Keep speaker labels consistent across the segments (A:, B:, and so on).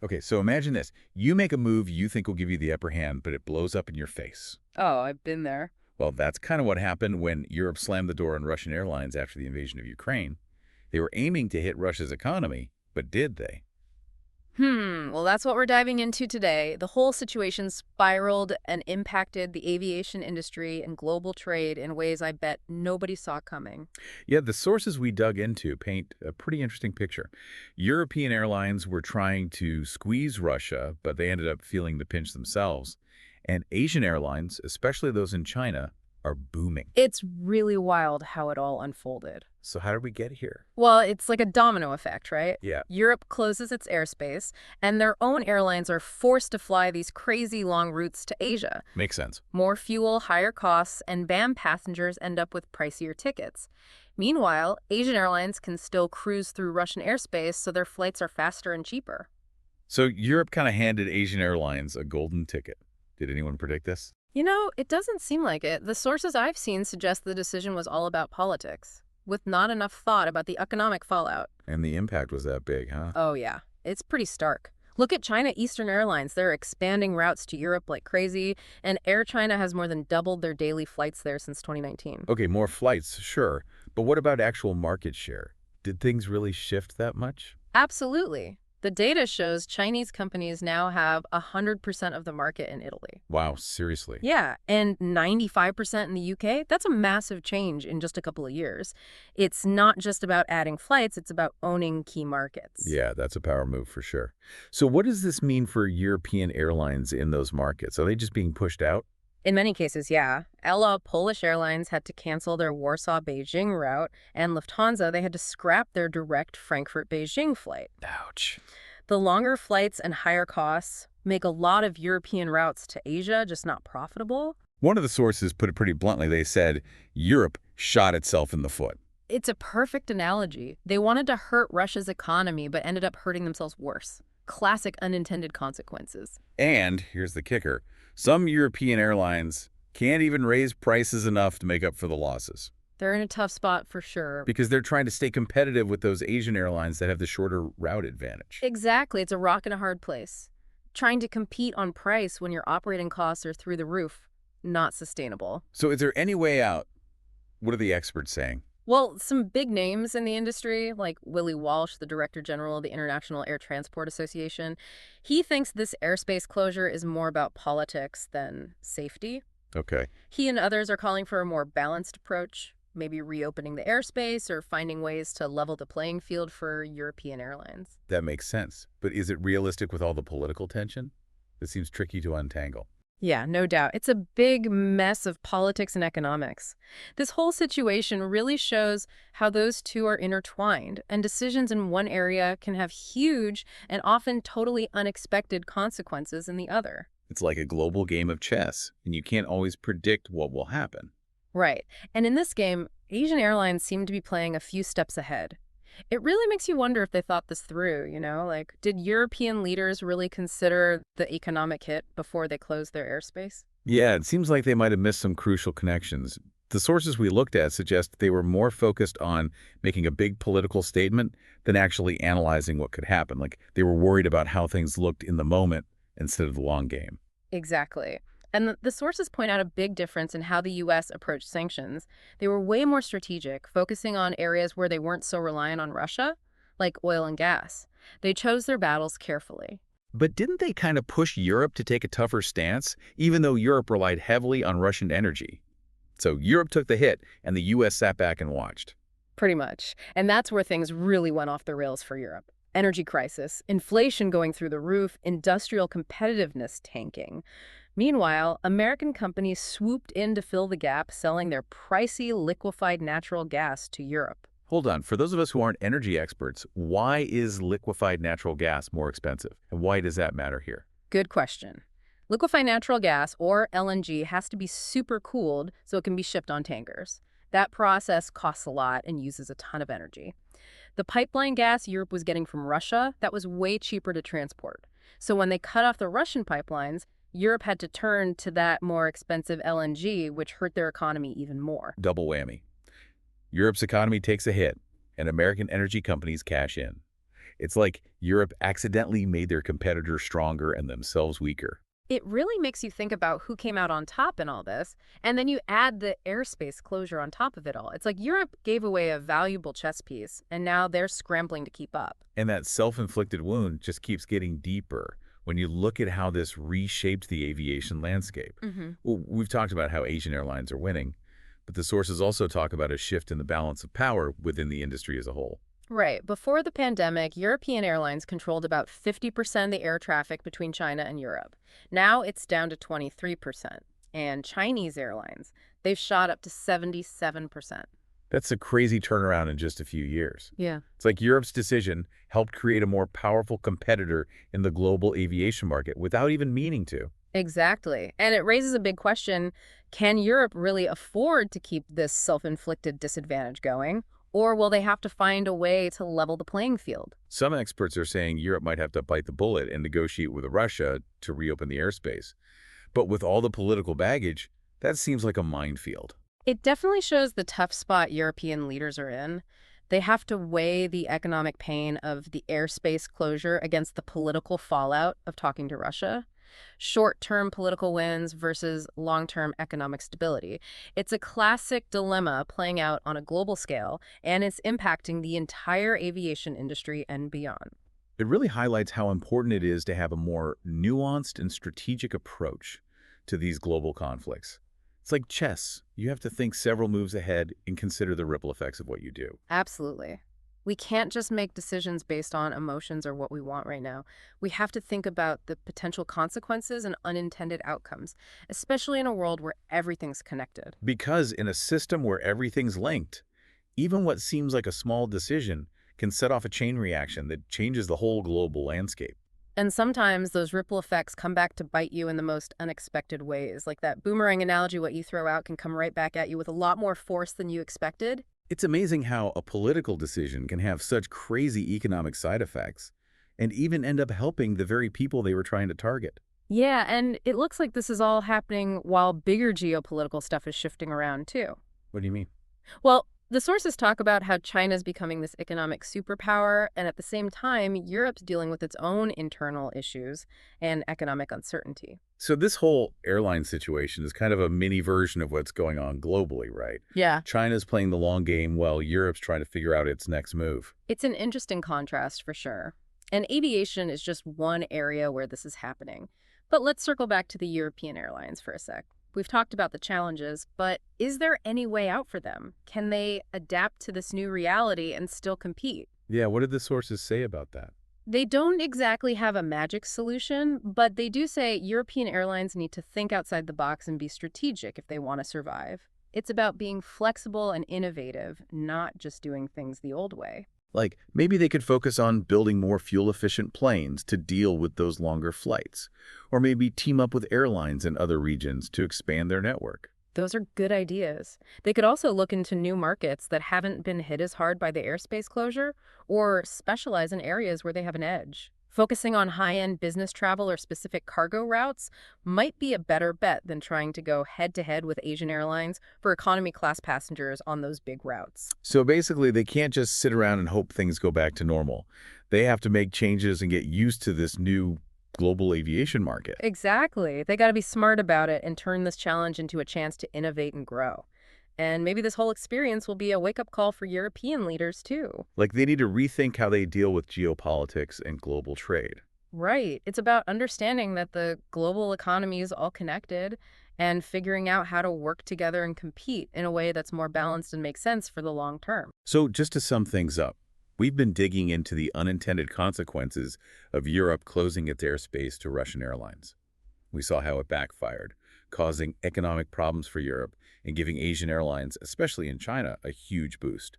A: Okay, so imagine this. You make a move you think will give you the upper hand, but it blows up in your face.
B: Oh, I've been there.
A: Well, that's kind of what happened when Europe slammed the door on Russian airlines after the invasion of Ukraine. They were aiming to hit Russia's economy, but did they?
B: Well, that's what we're diving into today. The whole situation spiraled and impacted the aviation industry and global trade in ways I bet nobody saw coming.
A: Yeah, the sources we dug into paint a pretty interesting picture. European airlines were trying to squeeze Russia, but they ended up feeling the pinch themselves. And Asian airlines, especially those in China, are booming.
B: It's really wild how it all unfolded.
A: So how did we get here?
B: Well, it's like a domino effect, right?
A: Yeah,
B: Europe closes its airspace, and their own airlines are forced to fly these crazy long routes to Asia.
A: makes sense.
B: More fuel, higher costs, and BAM passengers end up with pricier tickets. Meanwhile, Asian airlines can still cruise through Russian airspace, so their flights are faster and cheaper.
A: So Europe kind of handed Asian airlines a golden ticket. Did anyone predict this?
B: It doesn't seem like it. The sources I've seen suggest the decision was all about politics, with not enough thought about the economic fallout.
A: And the impact was that big, huh?
B: Oh, yeah. It's pretty stark. Look at China Eastern Airlines. They're expanding routes to Europe like crazy, and Air China has more than doubled their daily flights there since 2019.
A: Okay, more flights, sure. But what about actual market share? Did things really shift that much?
B: Absolutely. The data shows Chinese companies now have 100% of the market in Italy.
A: Wow, seriously.
B: Yeah, and 95% in the UK. That's a massive change in just a couple of years. It's not just about adding flights, it's about owning key markets.
A: Yeah, that's a power move for sure. So what does this mean for European airlines in those markets? Are they just being pushed out?
B: In many cases, yeah. Ella Polish Airlines had to cancel their Warsaw-Beijing route, and Lufthansa, they had to scrap their direct Frankfurt-Beijing flight.
A: Ouch.
B: The longer flights and higher costs make a lot of European routes to Asia just not profitable.
A: One of the sources put it pretty bluntly. They said Europe shot itself in the foot.
B: It's a perfect analogy. They wanted to hurt Russia's economy, but ended up hurting themselves worse. Classic unintended consequences.
A: And here's the kicker. Some European airlines can't even raise prices enough to make up for the losses
B: They're in a tough spot for sure.
A: because they're trying to stay competitive with those Asian airlines that have the shorter route advantage.
B: Exactly. It's a rock and a hard place. Trying to compete on price when your operating costs are through the roof, not sustainable.
A: So is there any way out? What are the experts saying?
B: Well, some big names in the industry, like Willie Walsh, the Director General of the International Air Transport Association, he thinks this airspace closure is more about politics than safety.
A: Okay.
B: He and others are calling for a more balanced approach, maybe reopening the airspace or finding ways to level the playing field for European airlines.
A: That makes sense. But is it realistic with all the political tension? It seems tricky to untangle.
B: Yeah, no doubt. It's a big mess of politics and economics. This whole situation really shows how those two are intertwined, and decisions in one area can have huge and often totally unexpected consequences in the other.
A: It's like a global game of chess, and you can't always predict what will happen.
B: Right. And in this game, Asian airlines seem to be playing a few steps ahead. It really makes you wonder if they thought this through, Like, did European leaders really consider the economic hit before they closed their airspace?
A: Yeah, it seems like they might have missed some crucial connections. The sources we looked at suggest they were more focused on making a big political statement than actually analyzing what could happen. Like, they were worried about how things looked in the moment instead of the long game.
B: Exactly. And the sources point out a big difference in how the U.S. approached sanctions. They were way more strategic, focusing on areas where they weren't so reliant on Russia, like oil and gas. They chose their battles carefully.
A: But didn't they kind of push Europe to take a tougher stance, even though Europe relied heavily on Russian energy? So Europe took the hit, and the U.S. sat back and watched.
B: Pretty much. And that's where things really went off the rails for Europe. Energy crisis, inflation going through the roof, industrial competitiveness tanking. Meanwhile, American companies swooped in to fill the gap, selling their pricey liquefied natural gas to Europe.
A: Hold on, for those of us who aren't energy experts, why is liquefied natural gas more expensive? And why does that matter here?
B: Good question. Liquefied natural gas, or LNG, has to be super cooled so it can be shipped on tankers. That process costs a lot and uses a ton of energy. The pipeline gas Europe was getting from Russia, that was way cheaper to transport. So when they cut off the Russian pipelines, Europe had to turn to that more expensive LNG, which hurt their economy even more.
A: Double whammy. Europe's economy takes a hit, and American energy companies cash in. It's like Europe accidentally made their competitors stronger and themselves weaker.
B: It really makes you think about who came out on top in all this, and then you add the airspace closure on top of it all. It's like Europe gave away a valuable chess piece, and now they're scrambling to keep up.
A: And that self-inflicted wound just keeps getting deeper when you look at how this reshaped the aviation landscape.
B: Hmm.
A: Well, we've talked about how Asian airlines are winning, but the sources also talk about a shift in the balance of power within the industry as a whole.
B: Right. Before the pandemic, European airlines controlled about 50% of the air traffic between China and Europe. Now it's down to 23%. And Chinese airlines, they've shot up to 77%.
A: That's a crazy turnaround in just a few years.
B: Yeah.
A: It's like Europe's decision helped create a more powerful competitor in the global aviation market without even meaning to.
B: Exactly. And it raises a big question. Can Europe really afford to keep this self-inflicted disadvantage going? Or will they have to find a way to level the playing field?
A: Some experts are saying Europe might have to bite the bullet and negotiate with Russia to reopen the airspace. But with all the political baggage, that seems like a minefield.
B: It definitely shows the tough spot European leaders are in. They have to weigh the economic pain of the airspace closure against the political fallout of talking to Russia. Short-term political wins versus long-term economic stability. It's a classic dilemma playing out on a global scale, and it's impacting the entire aviation industry and beyond.
A: It really highlights how important it is to have a more nuanced and strategic approach to these global conflicts. It's like chess. You have to think several moves ahead and consider the ripple effects of what you do.
B: Absolutely. We can't just make decisions based on emotions or what we want right now. We have to think about the potential consequences and unintended outcomes, especially in a world where everything's connected.
A: Because in a system where everything's linked, even what seems like a small decision can set off a chain reaction that changes the whole global landscape.
B: And sometimes those ripple effects come back to bite you in the most unexpected ways. Like that boomerang analogy, what you throw out can come right back at you with a lot more force than you expected.
A: It's amazing how a political decision can have such crazy economic side effects and even end up helping the very people they were trying to target.
B: Yeah, and it looks like this is all happening while bigger geopolitical stuff is shifting around too.
A: What do you mean?
B: Well, the sources talk about how China's becoming this economic superpower, and at the same time, Europe's dealing with its own internal issues and economic uncertainty.
A: So this whole airline situation is kind of a mini version of what's going on globally, right?
B: Yeah.
A: China's playing the long game while Europe's trying to figure out its next move.
B: It's an interesting contrast for sure. And aviation is just one area where this is happening. But let's circle back to the European airlines for a sec. We've talked about the challenges, but is there any way out for them? Can they adapt to this new reality and still compete?
A: Yeah, what did the sources say about that?
B: They don't exactly have a magic solution, but they do say European airlines need to think outside the box and be strategic if they want to survive. It's about being flexible and innovative, not just doing things the old way.
A: Like, maybe they could focus on building more fuel-efficient planes to deal with those longer flights. Or maybe team up with airlines in other regions to expand their network.
B: Those are good ideas. They could also look into new markets that haven't been hit as hard by the airspace closure, or specialize in areas where they have an edge. Focusing on high-end business travel or specific cargo routes might be a better bet than trying to go head-to-head with Asian airlines for economy class passengers on those big routes.
A: So basically, they can't just sit around and hope things go back to normal. They have to make changes and get used to this new global aviation market.
B: Exactly. They got to be smart about it and turn this challenge into a chance to innovate and grow. And maybe this whole experience will be a wake-up call for European leaders, too.
A: Like, they need to rethink how they deal with geopolitics and global trade.
B: Right. It's about understanding that the global economy is all connected and figuring out how to work together and compete in a way that's more balanced and makes sense for the long term.
A: So just to sum things up, we've been digging into the unintended consequences of Europe closing its airspace to Russian airlines. We saw how it backfired, causing economic problems for Europe and giving Asian airlines, especially in China, a huge boost.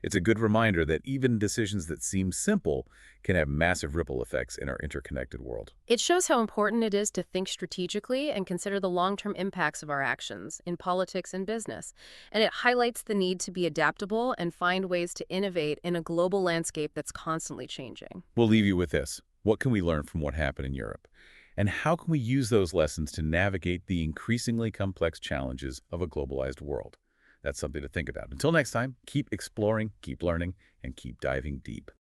A: It's a good reminder that even decisions that seem simple can have massive ripple effects in our interconnected world.
B: It shows how important it is to think strategically and consider the long-term impacts of our actions in politics and business. And it highlights the need to be adaptable and find ways to innovate in a global landscape that's constantly changing.
A: We'll leave you with this. What can we learn from what happened in Europe? And how can we use those lessons to navigate the increasingly complex challenges of a globalized world? That's something to think about. Until next time, keep exploring, keep learning, and keep diving deep.